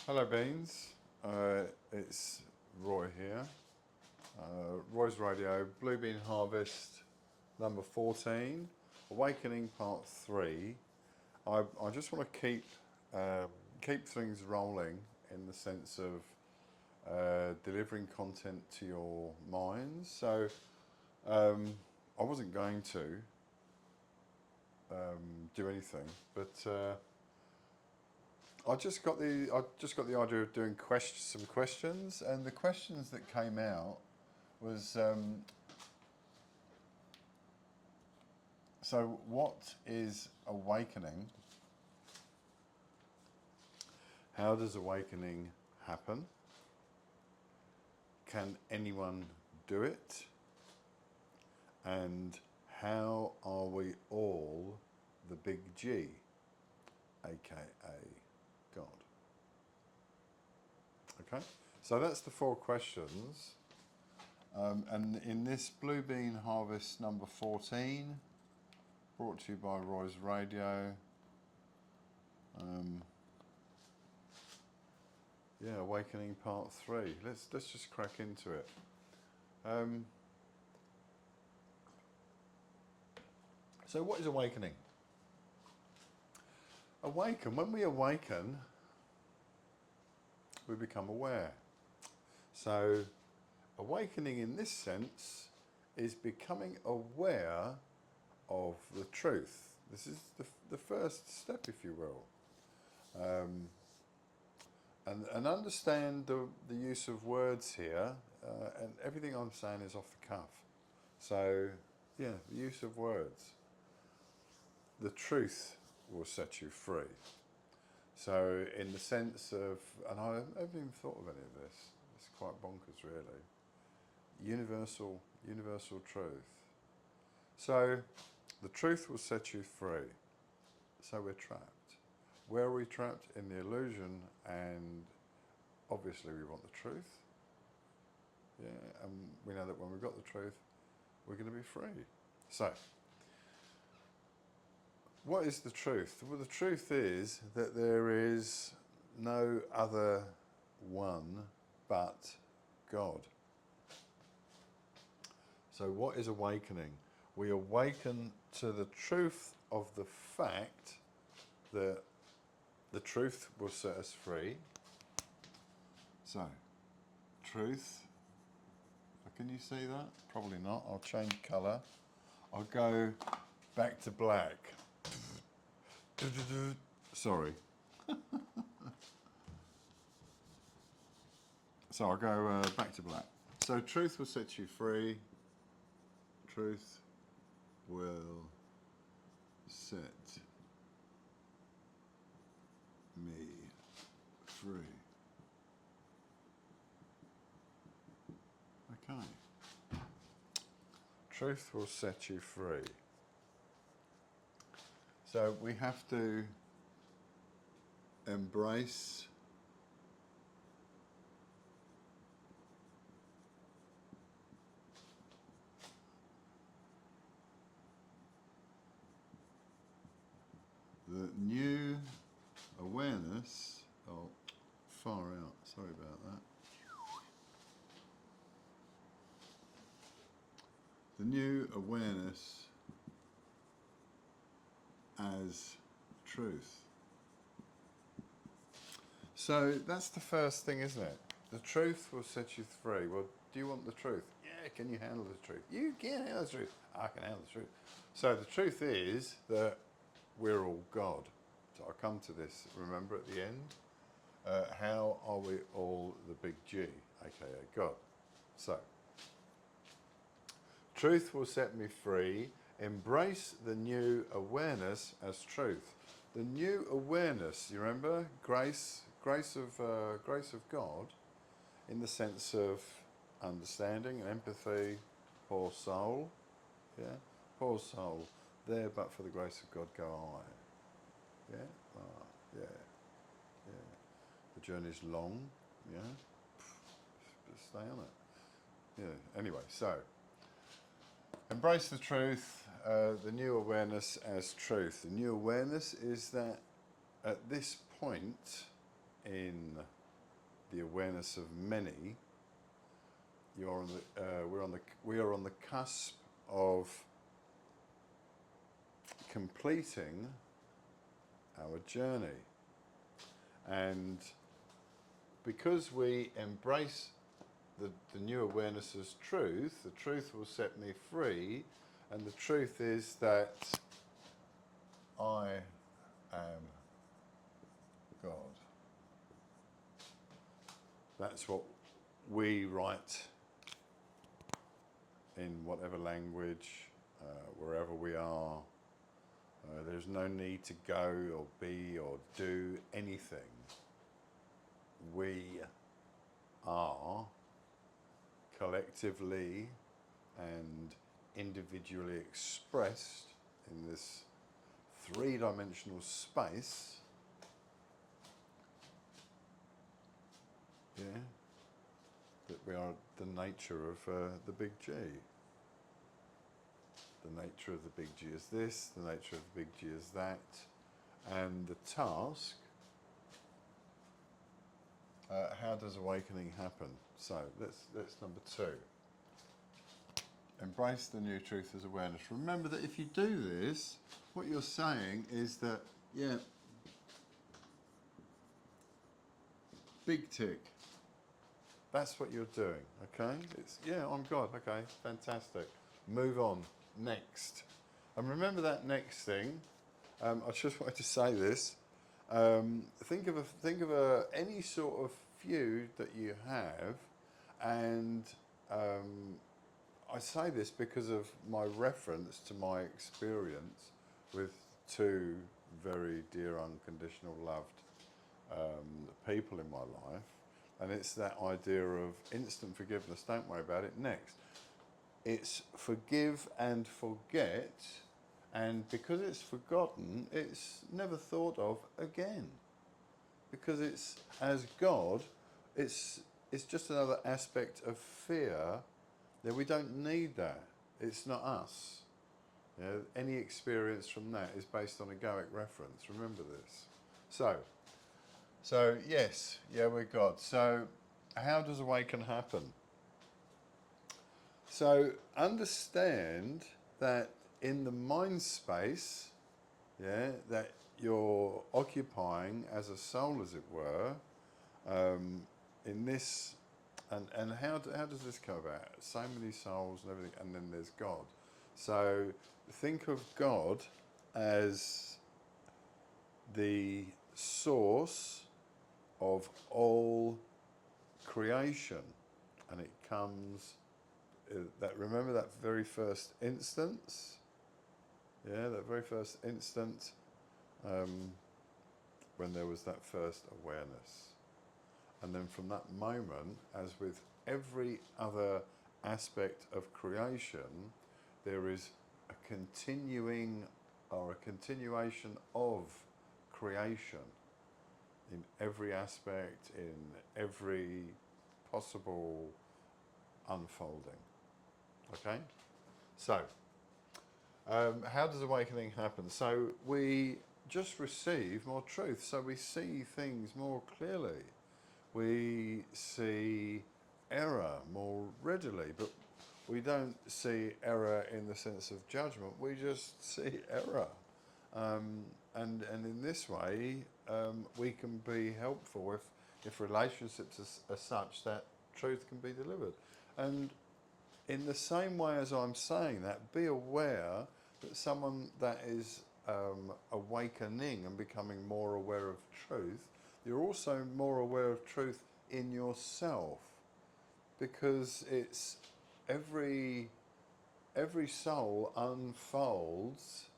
Hello Beans, it's Roy here. Roy's Radio, Blue Bean Harvest number 14, Awakening Part 3. I just want to keep things rolling in the sense of delivering content to your minds. So I wasn't going to do anything, but I just got the idea of doing some questions, and the questions that came out was so what is awakening? How does awakening happen? Can anyone do it? And how are we all the big G, aka God? Okay, so that's the four questions. And in this Blue Bean Harvest number 14, brought to you by Roy's Radio. Awakening Part 3. Let's just crack into it. So what is awakening? When we awaken, we become aware. So awakening in this sense is becoming aware of the truth. This is the first step, if you will. And understand the use of words here, and everything I'm saying is off the cuff. So, yeah, the use of words. The truth will set you free. So, in the sense of, and I haven't even thought of any of this, it's quite bonkers really. Universal truth. So, the truth will set you free. So we're trapped. Where are we trapped? In the illusion, and obviously we want the truth. Yeah, and we know that when we've got the truth, we're going to be free. So, what is the truth? Well, the truth is that there is no other one but God. So, what is awakening? We awaken to the truth of the fact that the truth will set us free. So, truth. Can you see that? Probably not. I'll change colour. I'll go back to black. Sorry. So I'll go back to black. So truth will set you free. Truth will set me free. Okay. Truth will set you free. So we have to embrace the new awareness. Oh, far out. Sorry about that. The new awareness as truth. So that's the first thing, isn't it? The truth will set you free. Well, do you want the truth? Yeah, can you handle the truth? You can handle the truth. I can handle the truth. So the truth is that we're all God. So I'll come to this, remember, at the end. How are we all the big G, aka God? So, truth will set me free. Embrace the new awareness as truth. The new awareness, you remember, grace of God, in the sense of understanding and empathy. Poor soul, yeah, poor soul. There, but for the grace of God, go I. Yeah, yeah, yeah. The journey's long, yeah. Just stay on it. Yeah. Anyway, so embrace the truth. The new awareness as truth. The new awareness is that at this point, in the awareness of many, we are on the cusp of completing our journey. And because we embrace the new awareness as truth, the truth will set me free, and the truth is that I am God. That's what we write in whatever language, wherever we are. There's no need to go or be or do anything. We are collectively and individually expressed in this three-dimensional space, yeah, that we are the nature of the big G. The nature of the big G is this, the nature of the big G is that, and the task, how does awakening happen? So that's number 2. Embrace the new truth as awareness. Remember that if you do this, what you're saying is that, yeah, big tick. That's what you're doing, okay? It's, yeah, I'm God, okay, fantastic. Move on, next. And remember that next thing, I just wanted to say this, think of any sort of feud that you have, and I say this because of my reference to my experience with 2 very dear, unconditional, loved people in my life. And it's that idea of instant forgiveness, don't worry about it, next. It's forgive and forget, and because it's forgotten, it's never thought of again. Because it's, as God, it's just another aspect of fear. Yeah, we don't need that. It's not us. Yeah, any experience from that is based on egoic reference. Remember this. So yes, yeah, we're God. So how does awaken happen? So understand that in the mind space, yeah, that you're occupying as a soul, as it were, in this, and how does this come about? So many souls and everything, and then there's God. So think of God as the source of all creation, and it comes, remember that very first instance, yeah, that very first instant, when there was that first awareness. And then from that moment, as with every other aspect of creation, there is a continuing or a continuation of creation in every aspect, in every possible unfolding. Okay? So, how does awakening happen? So we just receive more truth, so we see things more clearly. We see error more readily, but we don't see error in the sense of judgment, we just see error. And in this way, we can be helpful if relationships are such that truth can be delivered. And in the same way as I'm saying that, be aware that someone that is awakening and becoming more aware of truth, you're also more aware of truth in yourself, because it's every soul unfolds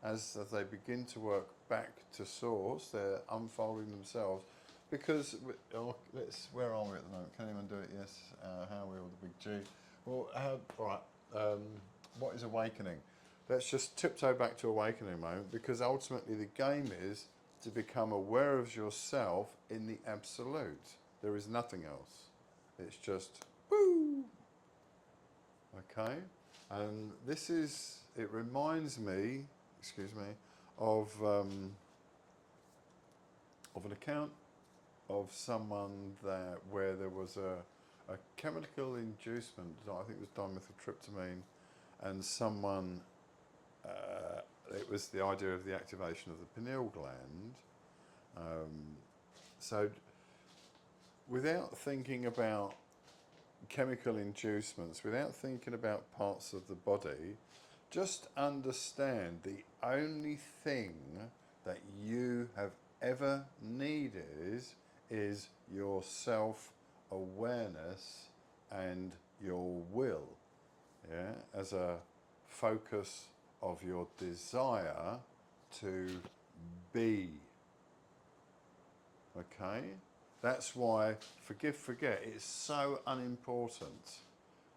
as they begin to work back to source. They're unfolding themselves, because where are we at the moment? Can anyone do it? Yes. How are we all, the big G? Well, all right. What is awakening? Let's just tiptoe back to awakening a moment, because ultimately the game is to become aware of yourself in the absolute. There is nothing else. It's just woo. Okay, and this is. It reminds me, excuse me, of an account of someone that where there was a chemical inducement. I think it was dimethyltryptamine, and someone. It was the idea of the activation of the pineal gland. So, without thinking about chemical inducements, without thinking about parts of the body, just understand the only thing that you have ever needed is your self awareness and your will, yeah, as a focus of your desire to be. Okay? That's why forgive, forget is so unimportant.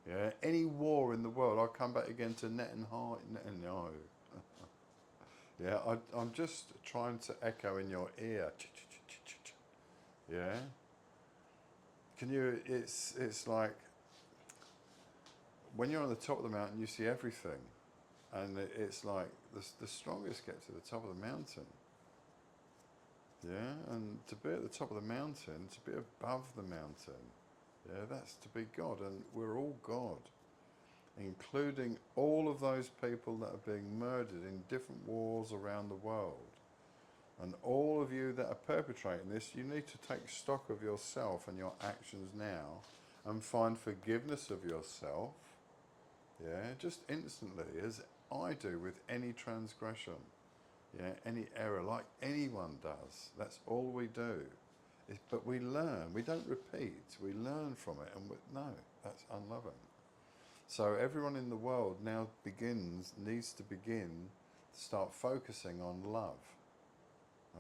Yeah, any war in the world, I'll come back again to Netanyahu. Yeah, I'm just trying to echo in your ear. Yeah, can you? It's like when you're on the top of the mountain, you see everything, and it's like the strongest get to the top of the mountain. Yeah, and to be at the top of the mountain, to be above the mountain, yeah, that's to be God, and we're all God, including all of those people that are being murdered in different wars around the world. And all of you that are perpetrating this, you need to take stock of yourself and your actions now and find forgiveness of yourself, yeah, just instantly, as I do with any transgression. Yeah, any error, like anyone does. That's all we do. But we learn. We don't repeat. We learn from it, and no, that's unloving. So everyone in the world now needs to begin to start focusing on love.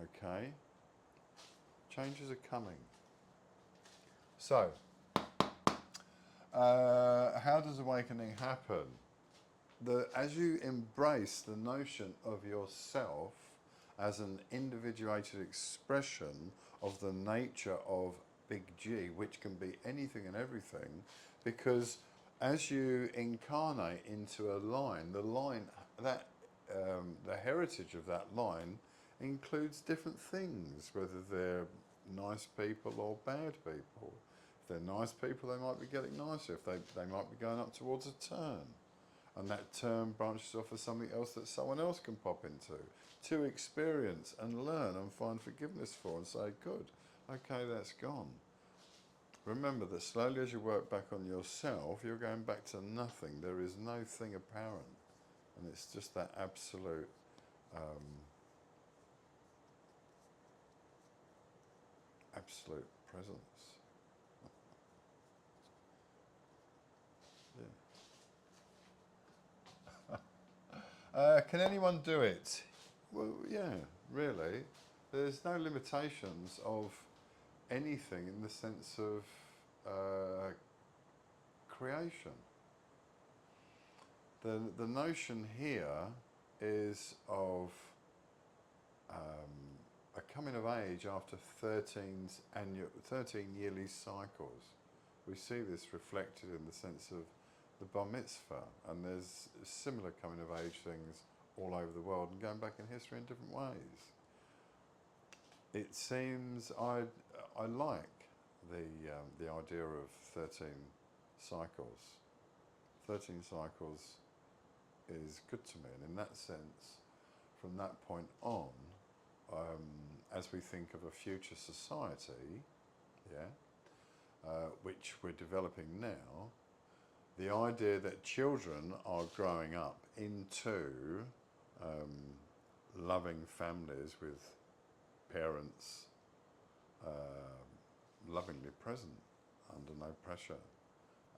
Okay? Changes are coming. So, how does awakening happen? As you embrace the notion of yourself as an individuated expression of the nature of Big G, which can be anything and everything, because as you incarnate into a line, the heritage of that line includes different things, whether they're nice people or bad people. If they're nice people, they might be getting nicer. If they might be going up towards a turn. And that term branches off as something else that someone else can pop into to experience and learn and find forgiveness for and say, good, okay, that's gone. Remember that slowly as you work back on yourself, you're going back to nothing. There is no thing apparent. And it's just that absolute absolute presence. Can anyone do it? Well, yeah, really. There's no limitations of anything in the sense of creation. The notion here is of a coming of age after 13 yearly cycles. We see this reflected in the sense of the bar mitzvah, and there's similar coming of age things all over the world and going back in history in different ways. It seems I like the idea of 13 cycles. 13 cycles is good to me, and in that sense, from that point on, as we think of a future society, yeah, which we're developing now, the idea that children are growing up into loving families with parents lovingly present, under no pressure,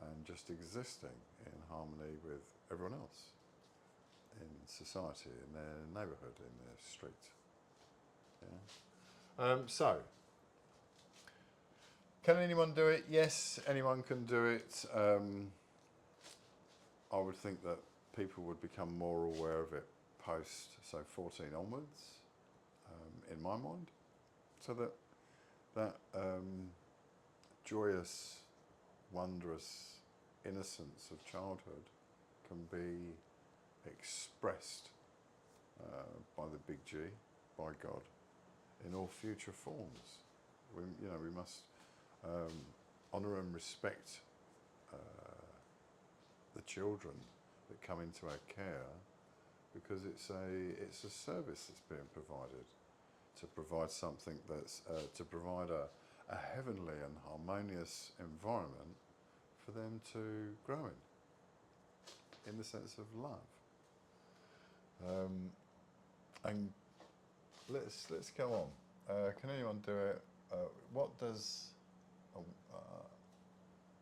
and just existing in harmony with everyone else in society, in their neighbourhood, in their street. Yeah. So, can anyone do it? Yes, anyone can do it. I would think that people would become more aware of it post, so 14 onwards, in my mind, so that joyous, wondrous innocence of childhood can be expressed by the Big G, by God, in all future forms. We must honour and respect the children that come into our care, because it's a service that's being provided, to provide something that's to provide a heavenly and harmonious environment for them to grow in the sense of love. And let's go on. Can anyone do it?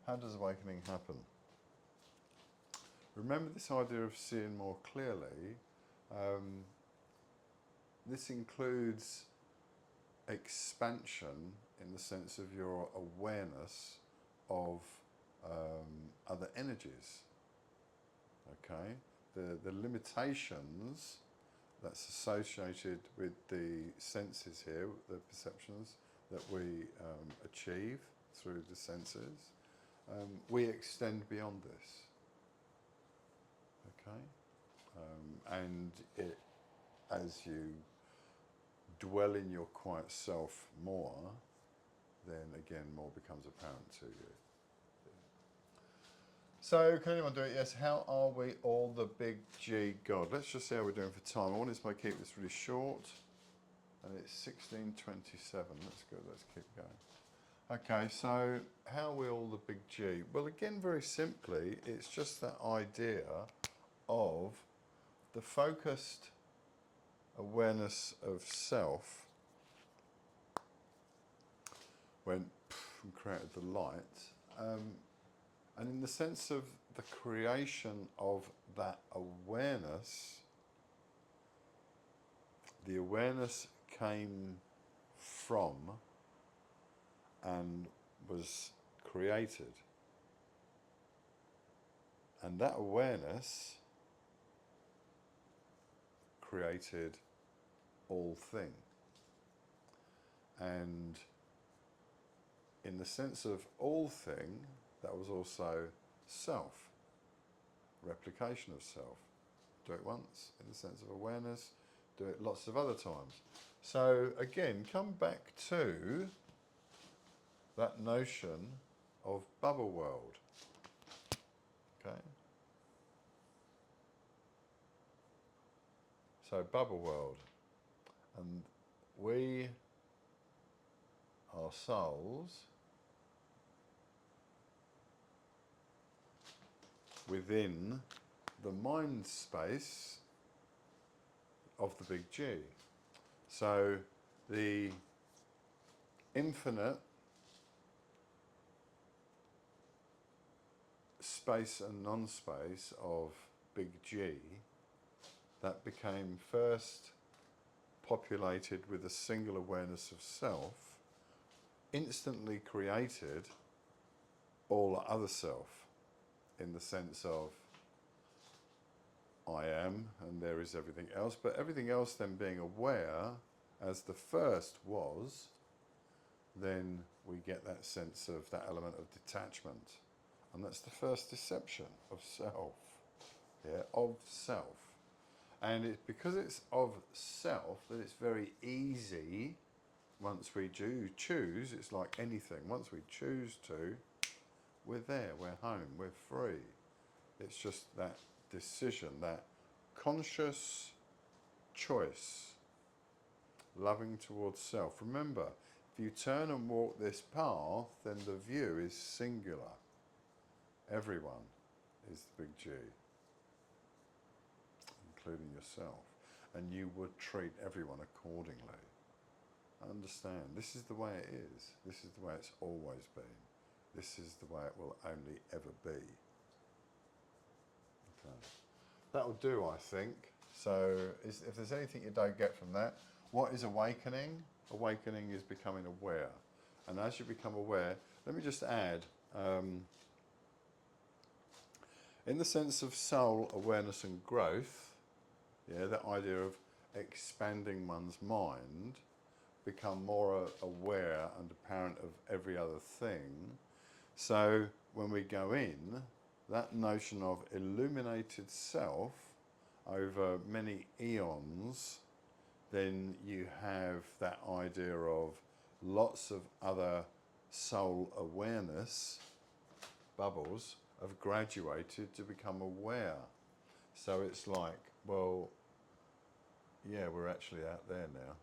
How does awakening happen? Remember this idea of seeing more clearly. This includes expansion in the sense of your awareness of other energies. Okay, the limitations that's associated with the senses here, the perceptions that we achieve through the senses, we extend beyond this. Okay, and as you dwell in your quiet self more, then again more becomes apparent to you. So, can anyone do it? Yes. How are we all the big G God? Let's just see how we're doing for time. I want to keep this really short, and it's 16:27. That's good. Let's keep going. Okay. So, how are we all the big G? Well, again, very simply, it's just that idea of the focused awareness of self went and created the light. And in the sense of the creation of that awareness, the awareness came from and was created. And that awareness created all thing. And in the sense of all thing, that was also self, replication of self. Do it once in the sense of awareness, do it lots of other times. So again, come back to that notion of bubble world. Okay? So bubble world. And we are souls within the mind space of the big G. So the infinite space and non-space of big G, that became first populated with a single awareness of self, instantly created all other self, in the sense of I am and there is everything else, but everything else then being aware as the first was, then we get that sense of that element of detachment. And that's the first deception of self, of self. And it's because it's of self that it's very easy, once we do choose, it's like anything, once we choose to, we're there, we're home, we're free. It's just that decision, that conscious choice, loving towards self. Remember, if you turn and walk this path, then the view is singular. Everyone is the big G, including yourself. And you would treat everyone accordingly. Understand, this is the way it is. This is the way it's always been. This is the way it will only ever be. Okay. That'll do, I think. So if there's anything you don't get from that, what is awakening? Awakening is becoming aware. And as you become aware, let me just add, in the sense of soul awareness and growth, that idea of expanding one's mind, become more aware and apparent of every other thing. So when we go in, that notion of illuminated self over many eons, then you have that idea of lots of other soul awareness bubbles have graduated to become aware. So it's like, well, yeah, we're actually out there now.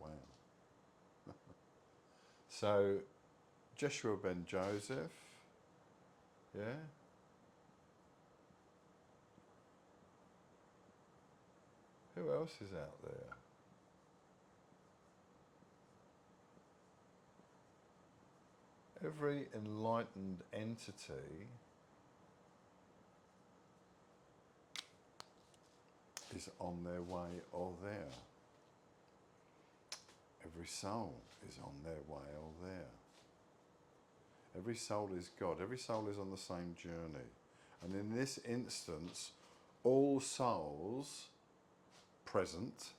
Wow. So, Joshua ben Joseph, yeah? Who else is out there? Every enlightened entity is on their way or there. Every soul is on their way or there. Every soul is God. Every soul is on the same journey. And in this instance, all souls present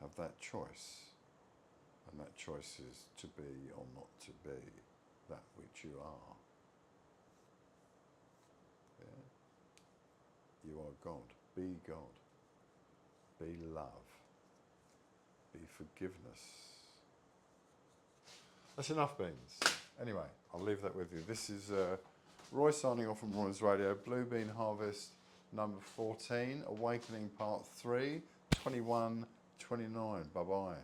have that choice. And that choice is to be or not to be that which you are. Yeah? You are God. Be God. Be love. Be forgiveness. That's enough beans. Anyway, I'll leave that with you. This is Roy signing off from Roy's Radio. Blue Bean Harvest number 14. Awakening part 3. 21, 29. Bye-bye.